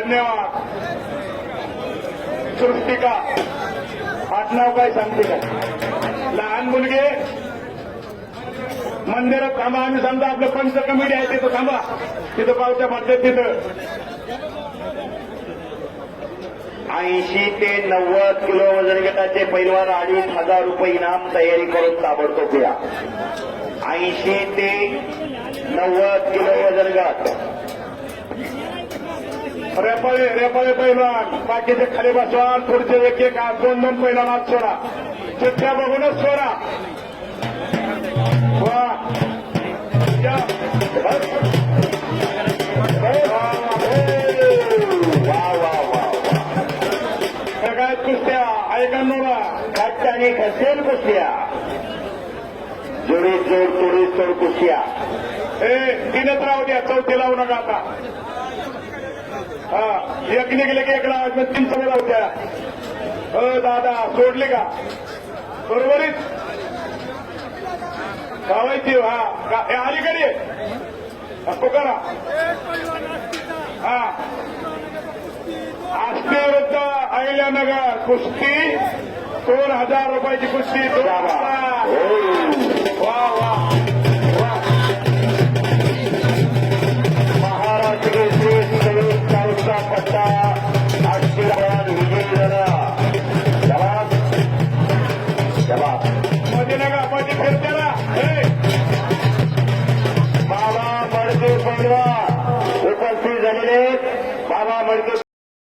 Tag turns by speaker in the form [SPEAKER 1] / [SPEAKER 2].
[SPEAKER 1] धन्यवाद. सृष्टिका आडनाव काय सांगते का? लहान मुलगे मंदिरात थांबा. आम्ही समजा आपलं पंच कमिटी आहे तिथं थांबा. तिथं पावत्या मारतात तिथं.
[SPEAKER 2] 80 ते 90 किलो वजन गटाचे पैलवान 2,500 रुपये इनाम तयारी करून ताबडतोब या. 80 ते 90 किलो वजन गट.
[SPEAKER 1] रेपाळे पैलवान बाकीचे खाली बसवा. पुढचे एक एक 2-2 पैलवान हात सोडा. चिठ्ठ्या बघूनच सोडा. वा या. सगळ्यात कुस्त्या ऐकांना
[SPEAKER 2] घट्ट आणि घसेल कुस्त्या. जोडीत जोड तोडीत तोड कुस्त्या.
[SPEAKER 1] तीनच राहू द्या. चौथी लावू नका आता. हा एक निघले की एक लावायचं. 3 सगळं लावू द्या. दादा सोडले का? बरोबरीच गावायची. हा अलीकडे करा. हा आष्टी विरुद्ध अहिल्यानगर कुस्ती 2,000 रुपयाची कुस्ती. वा वा.